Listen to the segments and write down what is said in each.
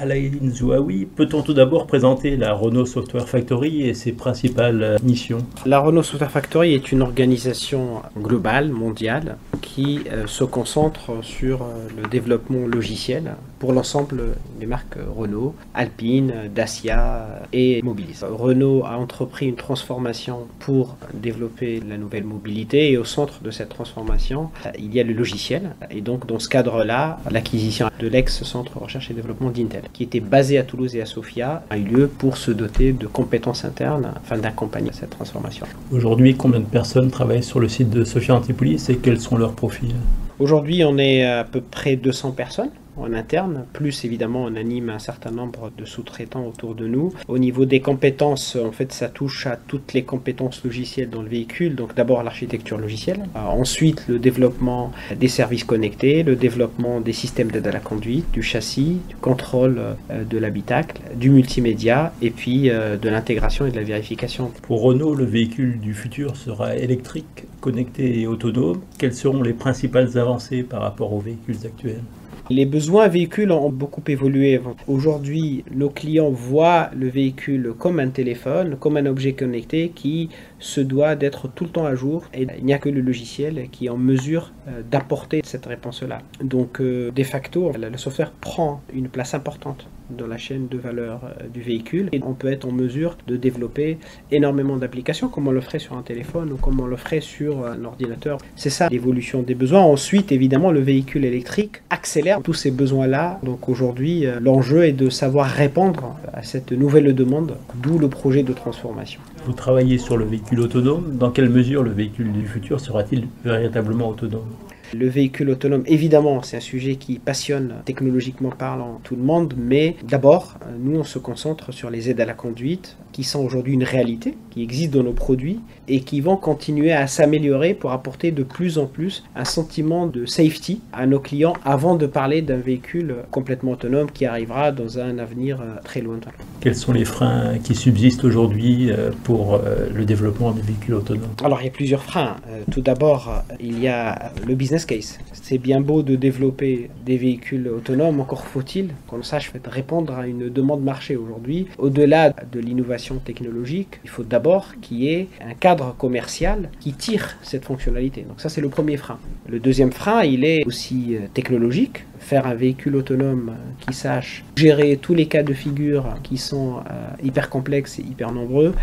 Alain Zouaoui, peut-on tout d'abord présenter la Renault Software Factory et ses principales missions? La Renault Software Factory est une organisation globale, mondiale, qui se concentre sur le développement logiciel pour l'ensemble des marques Renault, Alpine, Dacia et Mobilis. Renault a entrepris une transformation pour développer la nouvelle mobilité et au centre de cette transformation, il y a le logiciel. Et donc dans ce cadre-là, l'acquisition de l'ex-centre recherche et développement d'Intel, qui était basé à Toulouse et à Sofia, a eu lieu pour se doter de compétences internes afin d'accompagner cette transformation. Aujourd'hui, combien de personnes travaillent sur le site de Sofia Antipolis et quels sont leurs profils? Aujourd'hui, on est à peu près 200 personnes en interne, plus évidemment on anime un certain nombre de sous-traitants autour de nous. Au niveau des compétences, en fait ça touche à toutes les compétences logicielles dans le véhicule, donc d'abord l'architecture logicielle, ensuite le développement des services connectés, le développement des systèmes d'aide à la conduite, du châssis, du contrôle de l'habitacle, du multimédia et puis de l'intégration et de la vérification. Pour Renault, le véhicule du futur sera électrique, connecté et autonome. Quelles seront les principales avancées par rapport aux véhicules actuels? Les besoins véhicules ont beaucoup évolué. Aujourd'hui, nos clients voient le véhicule comme un téléphone, comme un objet connecté qui se doit d'être tout le temps à jour et il n'y a que le logiciel qui est en mesure d'apporter cette réponse-là. Donc, de facto, le software prend une place importante dans la chaîne de valeur du véhicule et on peut être en mesure de développer énormément d'applications comme on le ferait sur un téléphone ou comme on le ferait sur un ordinateur. C'est ça l'évolution des besoins. Ensuite, évidemment, le véhicule électrique accélère tous ces besoins-là. Donc aujourd'hui, l'enjeu est de savoir répondre à cette nouvelle demande, d'où le projet de transformation. Vous travaillez sur le véhicule autonome. Dans quelle mesure le véhicule du futur sera-t-il véritablement autonome? Le véhicule autonome, évidemment, c'est un sujet qui passionne technologiquement parlant tout le monde, mais d'abord, nous, on se concentre sur les aides à la conduite qui sont aujourd'hui une réalité, qui existent dans nos produits et qui vont continuer à s'améliorer pour apporter de plus en plus un sentiment de safety à nos clients avant de parler d'un véhicule complètement autonome qui arrivera dans un avenir très lointain. Quels sont les freins qui subsistent aujourd'hui pour le développement des véhicules autonomes? Alors, il y a plusieurs freins. Tout d'abord, il y a le business case. C'est bien beau de développer des véhicules autonomes, encore faut-il qu'on sache répondre à une demande marché aujourd'hui. Au-delà de l'innovation technologique, il faut d'abord qu'il y ait un cadre commercial qui tire cette fonctionnalité. Donc ça, c'est le premier frein. Le deuxième frein, il est aussi technologique. Faire un véhicule autonome qui sache gérer tous les cas de figure qui sont hyper complexes et hyper nombreux,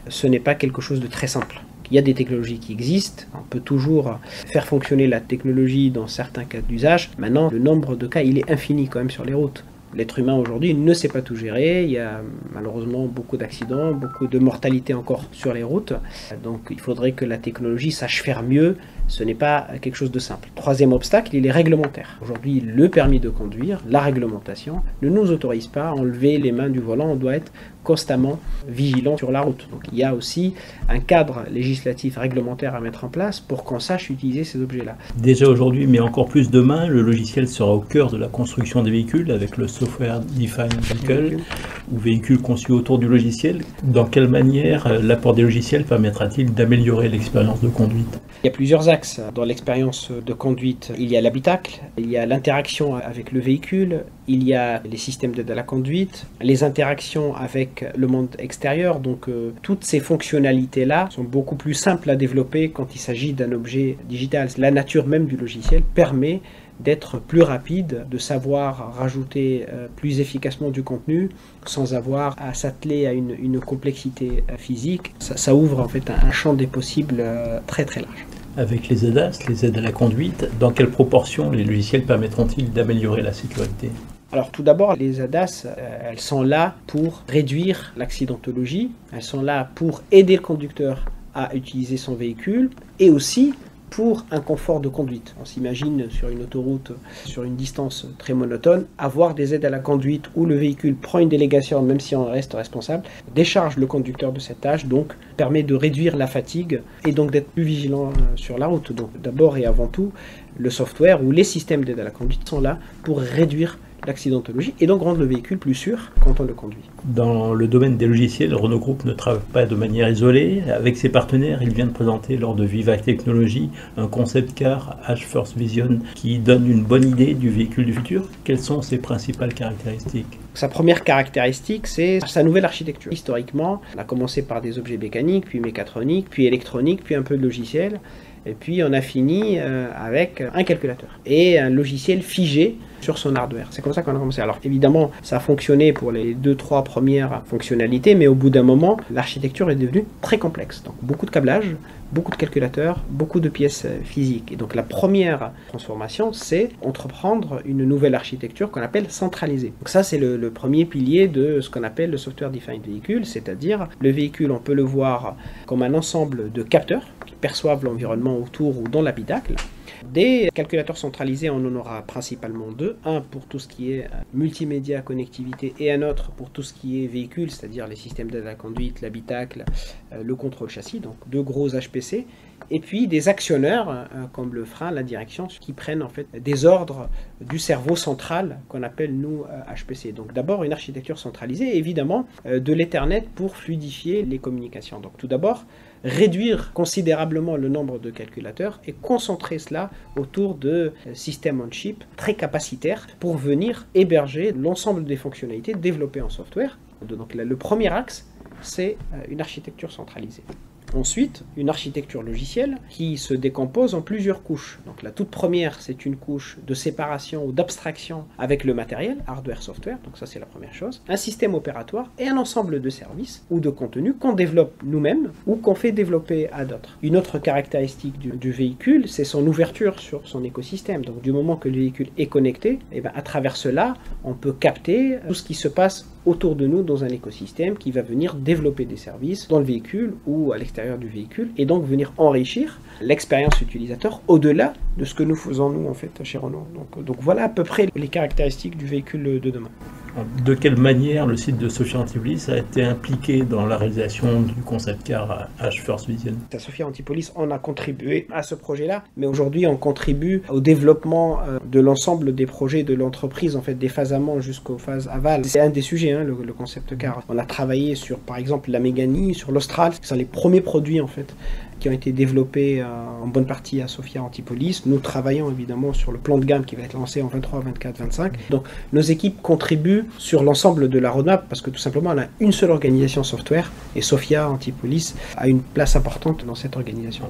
ce n'est pas quelque chose de très simple. Il y a des technologies qui existent, on peut toujours faire fonctionner la technologie dans certains cas d'usage. Maintenant, le nombre de cas, il est infini quand même sur les routes. L'être humain aujourd'hui ne sait pas tout gérer, il y a malheureusement beaucoup d'accidents, beaucoup de mortalité encore sur les routes. Donc il faudrait que la technologie sache faire mieux, ce n'est pas quelque chose de simple. Troisième obstacle, il est réglementaire. Aujourd'hui, le permis de conduire, la réglementation, ne nous autorise pas à enlever les mains du volant, on doit être constamment vigilant sur la route. Donc il y a aussi un cadre législatif réglementaire à mettre en place pour qu'on sache utiliser ces objets-là. Déjà aujourd'hui, mais encore plus demain, le logiciel sera au cœur de la construction des véhicules avec le Software Defined Vehicle ou véhicule conçu autour du logiciel. Dans quelle manière l'apport des logiciels permettra-t-il d'améliorer l'expérience de conduite? Il y a plusieurs axes dans l'expérience de conduite. Il y a l'habitacle, il y a l'interaction avec le véhicule, il y a les systèmes d'aide à la conduite, les interactions avec le monde extérieur. Donc toutes ces fonctionnalités-là sont beaucoup plus simples à développer quand il s'agit d'un objet digital. La nature même du logiciel permet d'être plus rapide, de savoir rajouter plus efficacement du contenu sans avoir à s'atteler à une complexité physique. Ça ouvre en fait un champ des possibles très très large. Avec les ADAS, les aides à la conduite, dans quelle proportion les logiciels permettront-ils d'améliorer la sécurité? Alors tout d'abord, les ADAS, elles sont là pour réduire l'accidentologie, elles sont là pour aider le conducteur à utiliser son véhicule et aussi pour un confort de conduite. On s'imagine sur une autoroute, sur une distance très monotone, avoir des aides à la conduite où le véhicule prend une délégation, même si on reste responsable, décharge le conducteur de cette tâche, donc permet de réduire la fatigue et donc d'être plus vigilant sur la route. Donc d'abord et avant tout, le software ou les systèmes d'aide à la conduite sont là pour réduire l'accidentologie et donc rendre le véhicule plus sûr quand on le conduit. Dans le domaine des logiciels, Renault Group ne travaille pas de manière isolée. Avec ses partenaires, il vient de présenter lors de Viva Technologies un concept car H-First Vision qui donne une bonne idée du véhicule du futur. Quelles sont ses principales caractéristiques? Sa première caractéristique, c'est sa nouvelle architecture. Historiquement, on a commencé par des objets mécaniques, puis mécatroniques, puis électroniques, puis un peu de logiciel. Et puis on a fini avec un calculateur et un logiciel figé sur son hardware. C'est comme ça qu'on a commencé. Alors évidemment, ça a fonctionné pour les 2-3 premières fonctionnalités, mais au bout d'un moment, l'architecture est devenue très complexe. Donc beaucoup de câblage, beaucoup de calculateurs, beaucoup de pièces physiques. Et donc la première transformation, c'est entreprendre une nouvelle architecture qu'on appelle centralisée. Donc ça, c'est le premier pilier de ce qu'on appelle le Software Defined Vehicle, c'est-à-dire le véhicule, on peut le voir comme un ensemble de capteurs qui perçoivent l'environnement autour ou dans l'habitacle. Des calculateurs centralisés, on en aura principalement deux. Un pour tout ce qui est multimédia, connectivité, et un autre pour tout ce qui est véhicule, c'est-à-dire les systèmes d'aide à la conduite, l'habitacle, le contrôle châssis, donc deux gros HPC. Et puis des actionneurs, comme le frein, la direction, qui prennent en fait des ordres du cerveau central qu'on appelle nous HPC. Donc d'abord une architecture centralisée et évidemment de l'Ethernet pour fluidifier les communications. Donc tout d'abord, réduire considérablement le nombre de calculateurs et concentrer cela autour de systèmes on-chip très capacitaires pour venir héberger l'ensemble des fonctionnalités développées en software. Donc là, le premier axe, c'est une architecture centralisée. Ensuite, une architecture logicielle qui se décompose en plusieurs couches. Donc la toute première, c'est une couche de séparation ou d'abstraction avec le matériel, hardware-software, donc ça c'est la première chose. Un système opératoire et un ensemble de services ou de contenus qu'on développe nous-mêmes ou qu'on fait développer à d'autres. Une autre caractéristique du véhicule, c'est son ouverture sur son écosystème. Donc du moment que le véhicule est connecté, et bien, à travers cela, on peut capter tout ce qui se passe autour de nous dans un écosystème qui va venir développer des services dans le véhicule ou à l'extérieur du véhicule et donc venir enrichir l'expérience utilisateur au-delà de ce que nous faisons nous en fait chez Renault. Donc voilà à peu près les caractéristiques du véhicule de demain. De quelle manière le site de Sophia Antipolis a été impliqué dans la réalisation du concept car H-First Vision? À Sophia Antipolis, on a contribué à ce projet-là, mais aujourd'hui on contribue au développement de l'ensemble des projets de l'entreprise, en fait des phases amont jusqu'aux phases aval. C'est un des sujets, le concept car. On a travaillé sur par exemple la Mégane, sur l'Austral, qui sont les premiers produits en fait qui ont été développés en bonne partie à Sophia Antipolis. Nous travaillons évidemment sur le plan de gamme qui va être lancé en 23, 24, 25. Donc nos équipes contribuent sur l'ensemble de la roadmap parce que tout simplement on a une seule organisation software et Sophia Antipolis a une place importante dans cette organisation.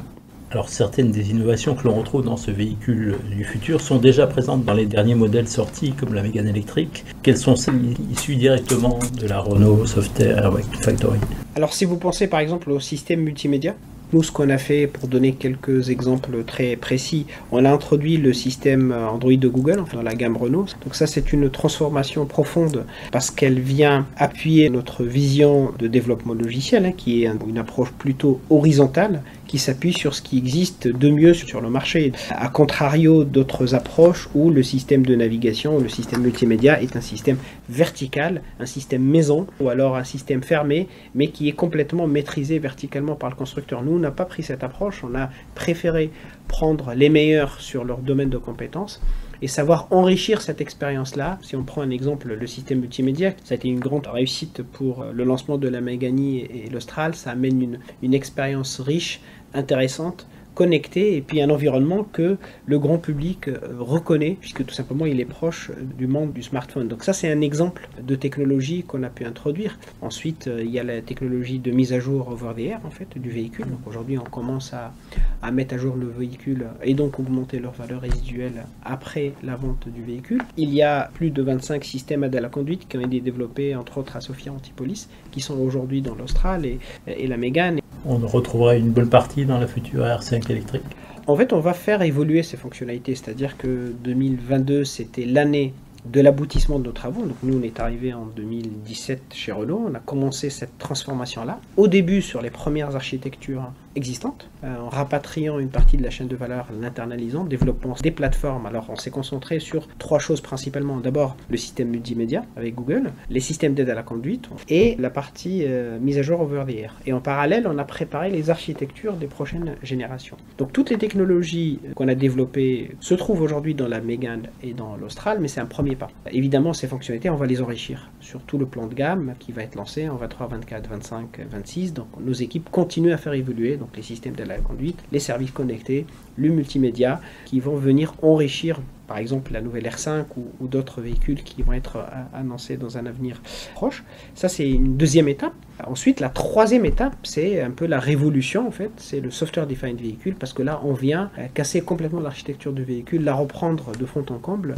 Alors certaines des innovations que l'on retrouve dans ce véhicule du futur sont déjà présentes dans les derniers modèles sortis comme la Mégane électrique. Quelles sont celles issues directement de la Renault Software Factory? Alors si vous pensez par exemple au système multimédia, nous, ce qu'on a fait, pour donner quelques exemples très précis, on a introduit le système Android de Google dans la gamme Renault. Donc ça, c'est une transformation profonde parce qu'elle vient appuyer notre vision de développement logiciel, qui est une approche plutôt horizontale, qui s'appuie sur ce qui existe de mieux sur le marché. A contrario d'autres approches où le système de navigation, le système multimédia est un système vertical, un système maison, ou alors un système fermé, mais qui est complètement maîtrisé verticalement par le constructeur. Nous, on n'a pas pris cette approche, on a préféré prendre les meilleurs sur leur domaine de compétences et savoir enrichir cette expérience-là. Si on prend un exemple, le système multimédia, ça a été une grande réussite pour le lancement de la Mégane et l'Austral. Ça amène une expérience riche, intéressante, connecté et puis un environnement que le grand public reconnaît puisque tout simplement il est proche du monde du smartphone. Donc ça c'est un exemple de technologie qu'on a pu introduire. Ensuite il y a la technologie de mise à jour over the air en fait du véhicule. Donc aujourd'hui on commence à mettre à jour le véhicule et donc augmenter leur valeur résiduelle après la vente du véhicule. Il y a plus de 25 systèmes d'aide à la conduite qui ont été développés entre autres à Sophia Antipolis qui sont aujourd'hui dans l'Austral et la Mégane. On retrouvera une bonne partie dans la future R5 électrique. En fait, on va faire évoluer ces fonctionnalités, c'est-à-dire que 2022, c'était l'année de l'aboutissement de nos travaux. Donc nous, on est arrivé en 2017 chez Renault, on a commencé cette transformation-là. Au début, sur les premières architectures existantes, en rapatriant une partie de la chaîne de valeur, l'internalisant, développant des plateformes. Alors on s'est concentré sur 3 choses principalement. D'abord le système multimédia avec Google, les systèmes d'aide à la conduite et la partie mise à jour over the air. Et en parallèle, on a préparé les architectures des prochaines générations. Donc toutes les technologies qu'on a développées se trouvent aujourd'hui dans la Mégane et dans l'Austral, mais c'est un premier pas. Évidemment, ces fonctionnalités, on va les enrichir sur tout le plan de gamme qui va être lancé en 23, 24, 25, 26. Donc nos équipes continuent à faire évoluer donc les systèmes d'aide à la conduite, les services connectés, le multimédia qui vont venir enrichir par exemple la nouvelle R5 ou d'autres véhicules qui vont être annoncés dans un avenir proche. Ça, c'est une deuxième étape. Ensuite, la troisième étape, c'est un peu la révolution, en fait. C'est le Software Defined Vehicle, parce que là, on vient casser complètement l'architecture du véhicule, la reprendre de fond en comble.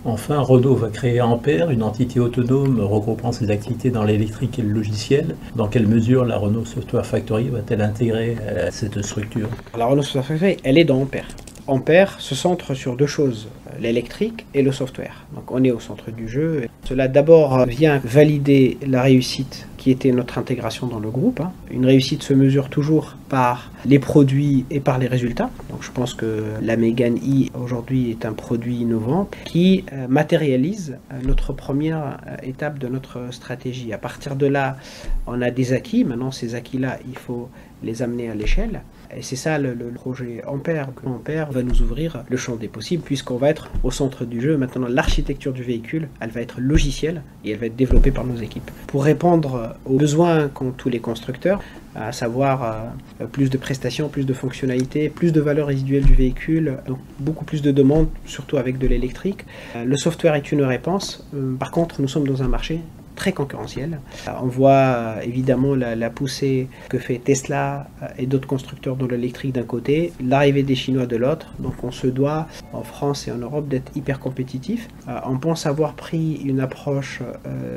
Enfin, Renault va créer Ampère, une entité autonome regroupant ses activités dans l'électrique et le logiciel. Dans quelle mesure la Renault Software Factory va-t-elle intégrer cette structure? La Renault Software Factory, elle est dans Ampère. Ampère se centre sur 2 choses, l'électrique et le software. Donc on est au centre du jeu. Cela d'abord vient valider la réussite qui était notre intégration dans le groupe. Une réussite se mesure toujours par les produits et par les résultats. Donc je pense que la Mégane E aujourd'hui est un produit innovant qui matérialise notre première étape de notre stratégie. À partir de là, on a des acquis. Maintenant, ces acquis-là, il faut les amener à l'échelle. Et c'est ça le projet Ampère. Ampère va nous ouvrir le champ des possibles puisqu'on va être au centre du jeu. Maintenant, l'architecture du véhicule, elle va être logicielle et elle va être développée par nos équipes. Pour répondre aux besoins qu'ont tous les constructeurs, à savoir plus de prestations, plus de fonctionnalités, plus de valeur résiduelle du véhicule, donc beaucoup plus de demandes, surtout avec de l'électrique. Le software est une réponse. Par contre, nous sommes dans un marché très concurrentiel. On voit évidemment la poussée que fait Tesla et d'autres constructeurs dans l'électrique d'un côté, l'arrivée des Chinois de l'autre. Donc on se doit en France et en Europe d'être hyper compétitif. On pense avoir pris une approche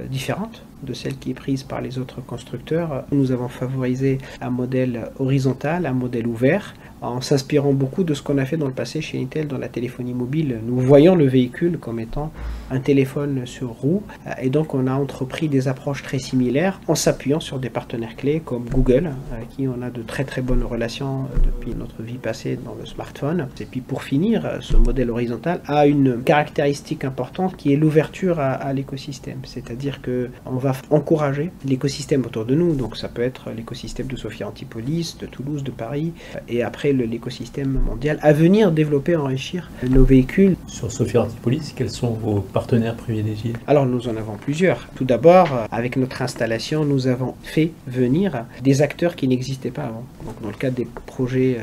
différente de celle qui est prise par les autres constructeurs. Nous avons favorisé un modèle horizontal, un modèle ouvert, en s'inspirant beaucoup de ce qu'on a fait dans le passé chez Intel dans la téléphonie mobile. Nous voyons le véhicule comme étant un téléphone sur roue, et donc on a entrepris des approches très similaires en s'appuyant sur des partenaires clés comme Google, avec qui on a de très très bonnes relations depuis notre vie passée dans le smartphone. Et puis pour finir, ce modèle horizontal a une caractéristique importante qui est l'ouverture à l'écosystème, c'est-à-dire que on va encourager l'écosystème autour de nous, donc ça peut être l'écosystème de Sophia Antipolis, de Toulouse, de Paris, et après l'écosystème mondial, à venir développer, enrichir nos véhicules. Sur Sophia Antipolis, quels sont vos partenaires privilégiés? Alors nous en avons plusieurs. Tout d'abord, avec notre installation, nous avons fait venir des acteurs qui n'existaient pas avant. Donc dans le cadre des projets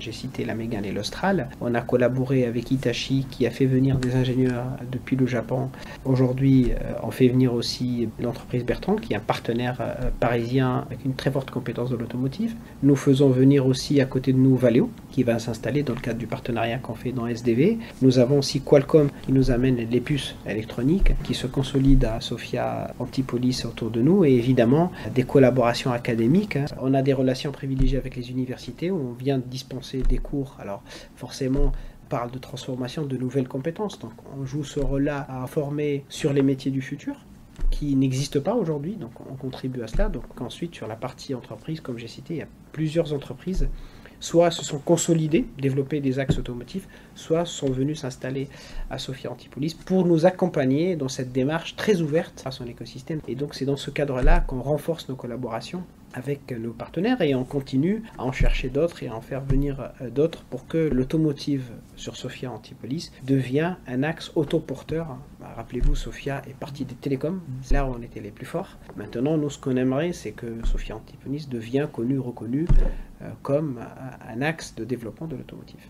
j'ai cité la Mégane et l'Austral. On a collaboré avec Hitachi qui a fait venir des ingénieurs depuis le Japon. Aujourd'hui, on fait venir aussi l'entreprise Bertrand qui est un partenaire parisien avec une très forte compétence de l'automotive. Nous faisons venir aussi à côté de nous Valeo qui va s'installer dans le cadre du partenariat qu'on fait dans SDV. Nous avons aussi Qualcomm qui nous amène les puces électroniques qui se consolident à Sophia Antipolis autour de nous et évidemment des collaborations académiques. On a des relations privilégiées avec les universités où on vient dispenser des cours. Alors forcément, on parle de transformation de nouvelles compétences. Donc on joue ce rôle-là à former sur les métiers du futur qui n'existent pas aujourd'hui. Donc on contribue à cela. Donc ensuite, sur la partie entreprise, comme j'ai cité, il y a plusieurs entreprises soit se sont consolidées, développé des axes automotifs, soit sont venus s'installer à Sophia Antipolis pour nous accompagner dans cette démarche très ouverte à son écosystème. Et donc c'est dans ce cadre-là qu'on renforce nos collaborations avec nos partenaires et on continue à en chercher d'autres et à en faire venir d'autres pour que l'automotive sur Sophia Antipolis devient un axe autoporteur. Rappelez-vous, Sophia est partie des télécoms, c'est là où on était les plus forts. Maintenant, nous, ce qu'on aimerait, c'est que Sophia Antipolis devienne connu, reconnu comme un axe de développement de l'automotive.